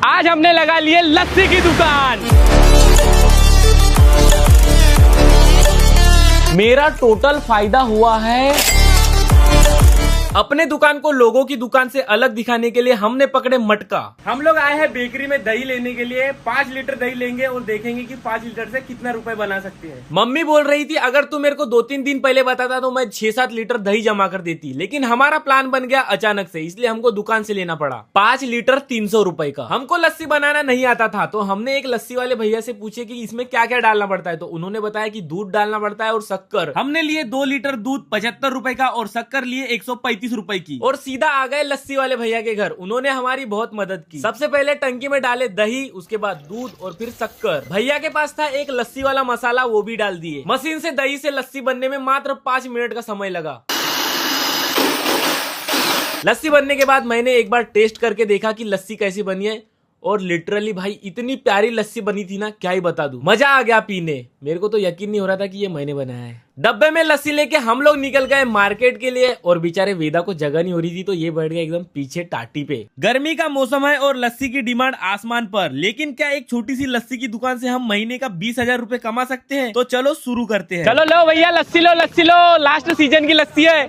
आज हमने लगा लिए लस्सी की दुकान। मेरा टोटल फायदा हुआ है। अपने दुकान को लोगों की दुकान से अलग दिखाने के लिए हमने पकड़े मटका। हम लोग आए हैं बेकरी में दही लेने के लिए। 5 लीटर दही लेंगे और देखेंगे कि 5 लीटर से कितना रुपए बना सकते हैं। मम्मी बोल रही थी अगर तू मेरे को 2-3 दिन पहले बताता तो मैं 6-7 लीटर दही जमा कर देती, लेकिन हमारा प्लान बन गया अचानक से, इसलिए हमको दुकान से लेना पड़ा। 5 लीटर 300 रुपए का। हमको लस्सी बनाना नहीं आता था, तो हमने एक लस्सी वाले भैया से पूछे कि इसमें क्या क्या डालना पड़ता है, तो उन्होंने बताया कि दूध डालना पड़ता है और शक्कर। हमने लिए 2 लीटर दूध 75 रुपए का और शक्कर लिए 135 रुपए की, और सीधा आ गए लस्सी वाले भैया के घर। उन्होंने हमारी बहुत मदद की। सबसे पहले टंकी में डाले दही, उसके बाद दूध और फिर शक्कर। भैया के पास था एक लस्सी वाला मसाला, वो भी डाल दिए। मशीन से दही से लस्सी बनने में मात्र 5 मिनट का समय लगा। लस्सी बनने के बाद मैंने एक बार टेस्ट करके देखा कि लस्सी कैसी बनी है, और लिटरली भाई इतनी प्यारी लस्सी बनी थी ना, क्या ही बता दूं। मजा आ गया पीने। मेरे को तो यकीन नहीं हो रहा था कि ये मैंने बनाया है। डब्बे में लस्सी लेके हम लोग निकल गए मार्केट के लिए, और बेचारे वेदा को जगह नहीं हो रही थी तो ये बैठ गया एकदम पीछे टाटी पे। गर्मी का मौसम है और लस्सी की डिमांड आसमान पर, लेकिन क्या एक छोटी सी लस्सी की दुकान से हम महीने का 20,000 रुपए कमा सकते हैं? तो चलो शुरू करते हैं। चलो लो भैया लस्सी लो, लस्सी लो। लास्ट सीजन की लस्सी है।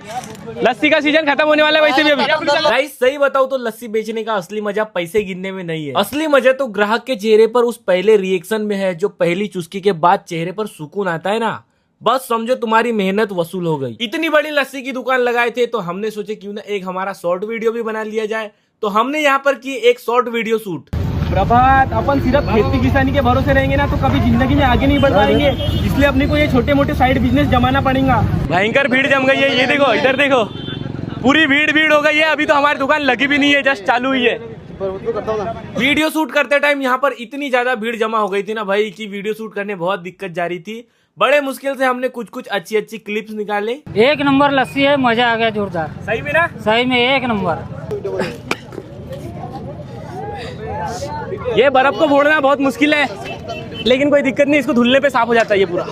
लस्सी का सीजन खत्म होने वाला है वैसे भी अभी। गाइस सही बताऊं तो लस्सी बेचने का असली मजा पैसे गिनने में नहीं है। असली मजा तो ग्राहक के चेहरे पर उस पहले रिएक्शन में है, जो पहली चुस्की के बाद चेहरे पर सुकून आता है ना। बस समझो तुम्हारी मेहनत वसूल हो गई। इतनी बड़ी लस्सी की दुकान लगाए थे तो हमने सोचे क्यों ना एक हमारा शॉर्ट वीडियो भी बना लिया जाए, तो हमने यहाँ पर की एक शॉर्ट वीडियो शूट। प्रभात, अपन सिर्फ खेती किसानी के भरोसे रहेंगे ना तो कभी जिंदगी में आगे नहीं बढ़ पाएंगे, इसलिए अपने को ये छोटे मोटे साइड बिजनेस जमाना पड़ेगा। भयंकर भीड़ जम गई है, ये देखो इधर देखो, पूरी भीड़ हो गई है। अभी तो हमारी दुकान लगी भी नहीं है, जस्ट चालू हुई है। वीडियो शूट करते टाइम यहाँ पर इतनी ज्यादा भीड़ जमा हो गई थी ना भाई, कि वीडियो शूट करने बहुत दिक्कत जा रही थी। बड़े मुश्किल से हमने कुछ अच्छी क्लिप्स निकाले। एक नंबर लस्सी है, मजा आ गया जोरदार। सही में ना? सही में एक नंबर। ये बर्फ को फोड़ना बहुत मुश्किल है, लेकिन कोई दिक्कत नहीं, इसको धुलने पे साफ हो जाता है ये पूरा।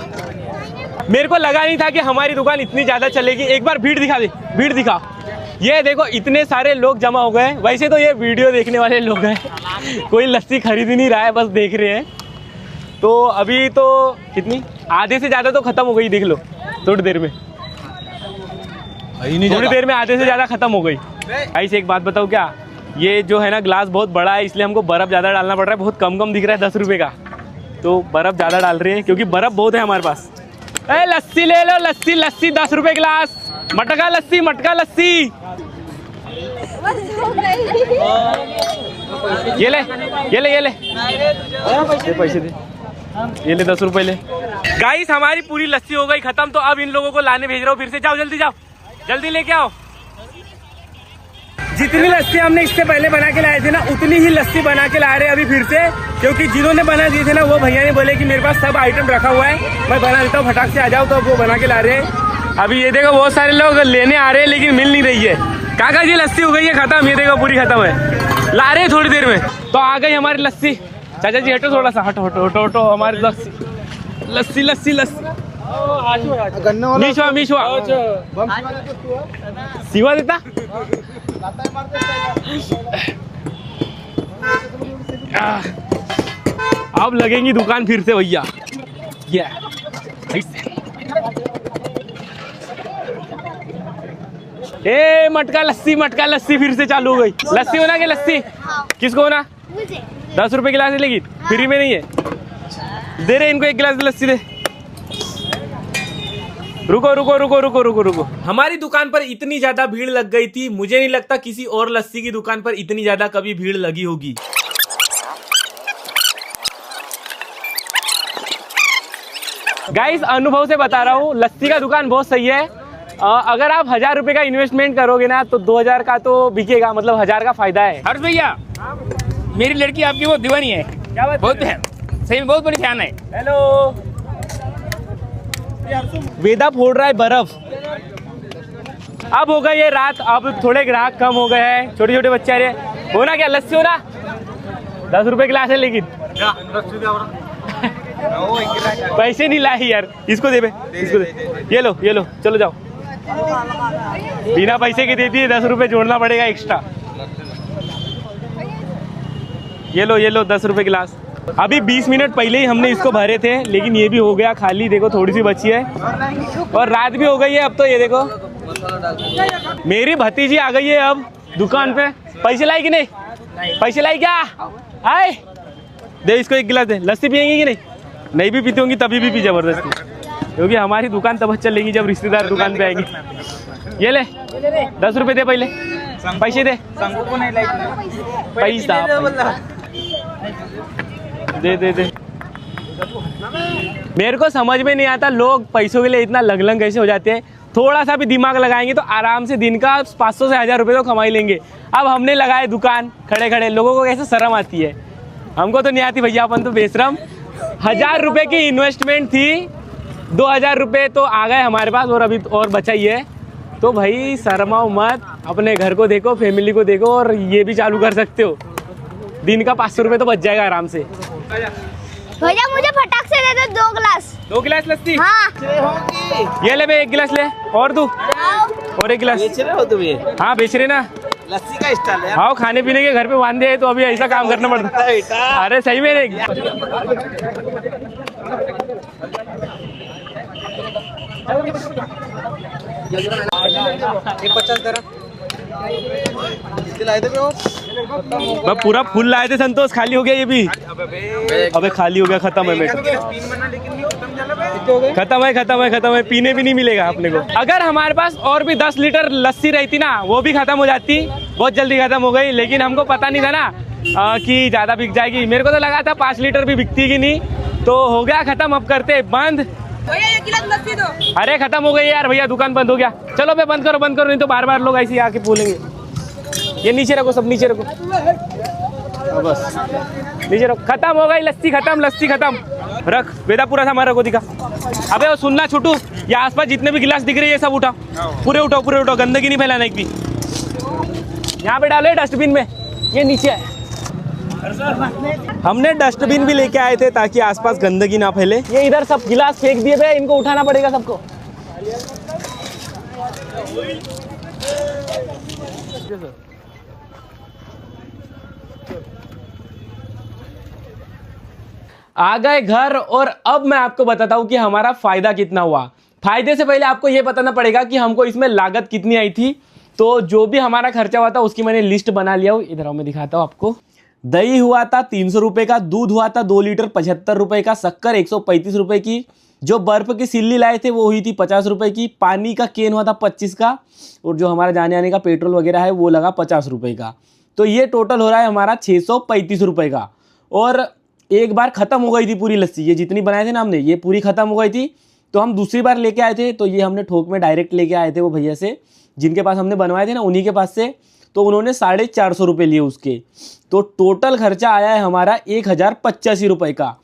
मेरे को लगा नहीं था कि हमारी दुकान इतनी ज्यादा चलेगी। एक बार भीड़ दिखा दे, भीड़ दिखा। ये देखो इतने सारे लोग जमा हो गए। वैसे तो ये वीडियो देखने वाले लोग हैं, कोई लस्सी खरीद ही नहीं रहा है, बस देख रहे हैं। तो अभी तो कितनी, आधे से ज्यादा तो खत्म हो गई, देख लो थोड़ी देर में। थोड़ी देर में आधे से ज्यादा खत्म हो गई। ऐसे एक बात बताओ क्या, ये जो है ना ग्लास बहुत बड़ा है, इसलिए हमको बर्फ ज्यादा डालना पड़ रहा है। बहुत कम दिख रहा है 10 रुपए का, तो बर्फ ज्यादा डाल रहे हैं क्योंकि बर्फ बहुत है हमारे पास। लस्सी ले लो, लस्सी 10 रुपए गिलास। मटका लस्सी ये ले पैसे दे, ये ले 10 रुपए ले। गाइस हमारी पूरी लस्सी हो गई खत्म, तो अब इन लोगों को लाने भेज रहा हूँ फिर से। जाओ जल्दी, जाओ जल्दी लेके आओ। जितनी लस्सी हमने इससे पहले बना के लाए थे ना, उतनी ही लस्सी बना के ला रहे हैं अभी फिर से, क्योंकि जिन्होंने बना दिए थे ना वो भैया ने बोले कि मेरे पास सब आइटम रखा हुआ है, मैं बना देता हूँ, फटाक से आ जाओ। तो वो बना के ला रहे हैं। अभी ये देखो बहुत सारे लोग लेने आ रहे हैं लेकिन मिल नहीं रही है। काका जी लस्सी हो गई है खत्म, ये देखो पूरी खत्म है, ला रहे हैं थोड़ी देर में। तो आ गई हमारी लस्सी। चाचा जी हटो थोड़ा सा, हटो हमारी लस्सी। मीशवा सिवा देता। अब लगेंगी दुकान फिर से भैया। ए मटका लस्सी फिर से चालू हो गई। लस्सी होना कि लस्सी किसको होना? 10 रुपए गिलास है, लेकिन फ्री में नहीं है। दे रहे इनको एक गिलास लस्सी दे। रुको। हमारी दुकान पर इतनी ज्यादा भीड़ लग गई थी, मुझे नहीं लगता किसी और लस्सी की दुकान पर इतनी ज्यादा कभी भीड़ लगी होगी। गाइस अनुभव से बता रहा हूँ, लस्सी का दुकान बहुत सही है। अगर आप 1000 रुपए का इन्वेस्टमेंट करोगे ना तो 2000 का तो बिकेगा, मतलब 1000 का फायदा है। हर्ष भैया, मेरी लड़की आपकी बहुत दीवानी है। क्या बात? बहुत है, सही में बहुत बड़ी फैन है। हेलो, वेदा फोड़ रहा है बर्फ। अब हो गई ये रात, अब थोड़े ग्राहक कम हो गए हैं, छोटे बच्चे आ रहे। होना क्या लस्सी होना? 10 रुपए गिलास है, लेकिन पैसे नहीं लाए यार। इसको दे, इसको दे। ये लो चलो जाओ। बिना पैसे के देती है, 10 रुपए जोड़ना पड़ेगा एक्स्ट्रा। ये लो 10 रुपए गिलास। अभी 20 मिनट पहले ही हमने इसको भरे थे, लेकिन ये भी हो गया खाली। देखो थोड़ी सी बची है और रात भी हो गई है अब तो। ये देखो मेरी भतीजी आ गई है अब दुकान पे। पैसे लाई कि नहीं? पैसे लाई क्या? आए दे इसको एक गिलास दे। लस्सी पियेंगी कि नहीं? नहीं भी पीती होंगी तभी भी पी जबरदस्ती, क्योंकि हमारी दुकान तब चलेगी जब रिश्तेदार दुकान पे आएंगे। ये ले 10 रुपए दे, पहले पैसे दे। पैसा दे। मेरे को समझ में नहीं आता लोग पैसों के लिए इतना लंग कैसे हो जाते हैं। थोड़ा सा भी दिमाग लगाएंगे तो आराम से दिन का 500 से 1000 रुपये तो कमा ही लेंगे। अब हमने लगाए दुकान खड़े खड़े, लोगों को कैसे शर्म आती है। हमको तो नहीं आती भैया, अपन तो बेशरम। 1000 रुपये की इन्वेस्टमेंट थी, 2000 रुपये तो आ गए हमारे पास और अभी और बचा ही है। तो भाई शर्माओ मत, अपने घर को देखो, फैमिली को देखो और ये भी चालू कर सकते हो। दिन का 500 रुपये तो बच जाएगा आराम से। भैया मुझे फटाक से दे दो 2 गिलास। 2 गिलास लस्सी? हाँ। ये ले बे 1 गिलास ले और दू और 1 गिलास। बेच रहे हो तुम ये? हाँ बेच रहे ना, लस्सी का स्टॉल है। हाँ खाने पीने के घर पे बांधे है तो अभी ऐसा काम करना पड़ता है। अरे सही में नहीं। मैं पूरा फुल लाए थे संतोष, खाली हो गया ये भी। अबे खाली हो गया, खत्म है। खत्म है, पीने भी नहीं मिलेगा अपने को। अगर हमारे पास और भी 10 लीटर लस्सी रहती ना, वो भी खत्म हो जाती। बहुत जल्दी खत्म हो गई, लेकिन हमको पता नहीं था ना कि ज्यादा बिक जाएगी। मेरे को तो लगा था 5 लीटर भी बिकती कि नहीं, तो हो गया खत्म। अब करते बंद। भैया 1 गिलास लस्सी दो। अरे खत्म हो गई यार भैया, दुकान बंद हो गया। चलो बे बंद करो नहीं तो बार बार लोग ऐसे आके बोलेंगे। ये नीचे रखो, सब नीचे रखो। बस नीचे रखो। खत्म हो गई लस्सी, खत्म। रख बेटा, पूरा सामान रखो, दिखा। अबे वो सुनना छोटू, ये आसपास जितने भी गिलास दिख रहे हैं सब उठाओ, पूरे उठाओ। गंदगी नहीं फैलाना एक भी। यहाँ पे डालो डस्टबिन में, ये नीचे है। हमने डस्टबिन भी लेके आए थे ताकि आसपास गंदगी ना फैले। ये इधर सब गिलास फेंक दिए थे, इनको उठाना पड़ेगा सबको। आ गए घर और अब मैं आपको बताता हूं कि हमारा फायदा कितना हुआ। फायदे से पहले आपको यह बताना पड़ेगा कि हमको इसमें लागत कितनी आई थी। तो जो भी हमारा खर्चा हुआ था उसकी मैंने लिस्ट बना लिया हूं, इधर आओ मैं दिखाता हूं आपको। दही हुआ था 300 रुपए का, दूध हुआ था 2 लीटर 75 रुपए का, शक्कर 135 रुपए की, जो बर्फ की सिल्ली लाए थे वो हुई थी 50 रुपए की, पानी का केन हुआ था 25 का, और जो हमारा जाने आने का पेट्रोल वगैरह है वो लगा 50 रुपए का। तो ये टोटल हो रहा है हमारा 635 रुपए का। और एक बार खत्म हो गई थी पूरी लस्सी, ये जितनी बनाए थे ना हमने, ये पूरी खत्म हो गई थी। तो हम दूसरी बार लेके आए थे, तो ये हमने थोक में डायरेक्ट लेके आए थे वो भैया से, जिनके पास हमने बनवाए थे ना, उन्हीं के पास से। तो उन्होंने 450 रुपये लिए उसके। तो टोटल खर्चा आया है हमारा 1085 रुपये का।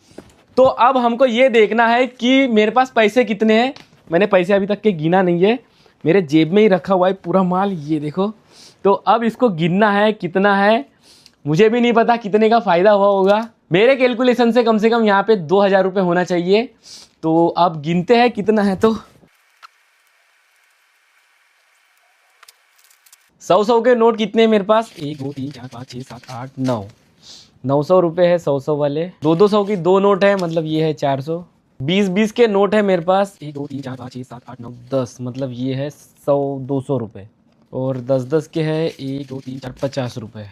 तो अब हमको ये देखना है कि मेरे पास पैसे कितने हैं। मैंने पैसे अभी तक के गिना नहीं है, मेरे जेब में ही रखा हुआ है पूरा माल, ये देखो। तो अब इसको गिनना है कितना है, मुझे भी नहीं पता कितने का फ़ायदा हुआ होगा। मेरे कैलकुलेशन से कम यहाँ पे 2000 रुपये होना चाहिए। तो अब गिनते हैं कितना है। तो 100 के नोट कितने हैं मेरे पास? 1 2 3 4 5 6 7 8 9 900 रुपये है 100 वाले। 200 की 2 नोट है, मतलब ये है 400। 20 के नोट है मेरे पास, 1 2 3 4 5 6 7 8 9 10, मतलब ये है 200 रुपये। और 10 के है 1 2 3 4 50 रुपये।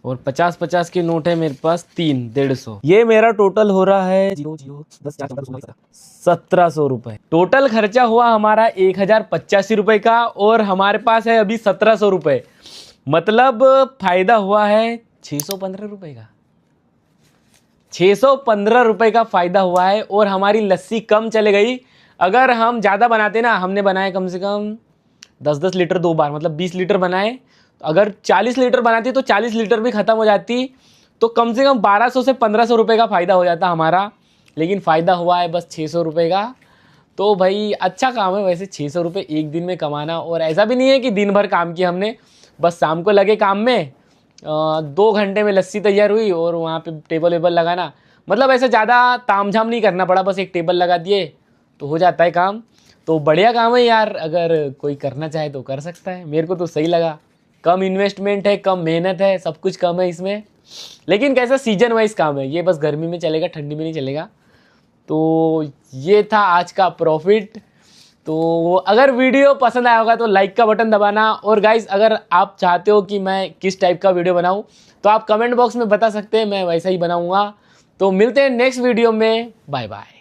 और 50 के नोट है मेरे पास 3 150। ये मेरा टोटल हो रहा है 0 0 10 4 14 16 1700 रुपये। टोटल खर्चा हुआ हमारा 1085 रुपये का, और हमारे पास है अभी 1700 रुपये। मतलब फायदा हुआ है 615 रुपये का। 615 रुपये का फायदा हुआ है। और हमारी लस्सी कम चले गई। अगर हम ज़्यादा बनाते ना, हमने बनाए कम से कम 10 लीटर 2 बार, मतलब 20 लीटर बनाए। अगर 40 लीटर बनाती तो 40 लीटर भी ख़त्म हो जाती। तो कम से कम 1200 से 1500 रुपये का फ़ायदा हो जाता हमारा। लेकिन फ़ायदा हुआ है बस 600 रुपये का। तो भाई अच्छा काम है वैसे 600 रुपये एक दिन में कमाना। और ऐसा भी नहीं है कि दिन भर काम किया हमने, बस शाम को लगे काम में, 2 घंटे में लस्सी तैयार हुई और वहाँ पे टेबल वेबल लगाना। मतलब ऐसे ज़्यादा तामझाम नहीं करना पड़ा, बस एक टेबल लगा दिए तो हो जाता है काम। तो बढ़िया काम है यार, अगर कोई करना चाहे तो कर सकता है। मेरे को तो सही लगा, कम इन्वेस्टमेंट है, कम मेहनत है, सब कुछ कम है इसमें, लेकिन कैसा सीजन वाइज काम है, ये बस गर्मी में चलेगा, ठंडी में नहीं चलेगा। तो ये था आज का प्रॉफिट। तो अगर वीडियो पसंद आया होगा तो लाइक का बटन दबाना, और गाइस अगर आप चाहते हो कि मैं किस टाइप का वीडियो बनाऊं तो आप कमेंट बॉक्स में बता सकते हैं, मैं वैसा ही बनाऊंगा। तो मिलते हैं नेक्स्ट वीडियो में, बाय बाय।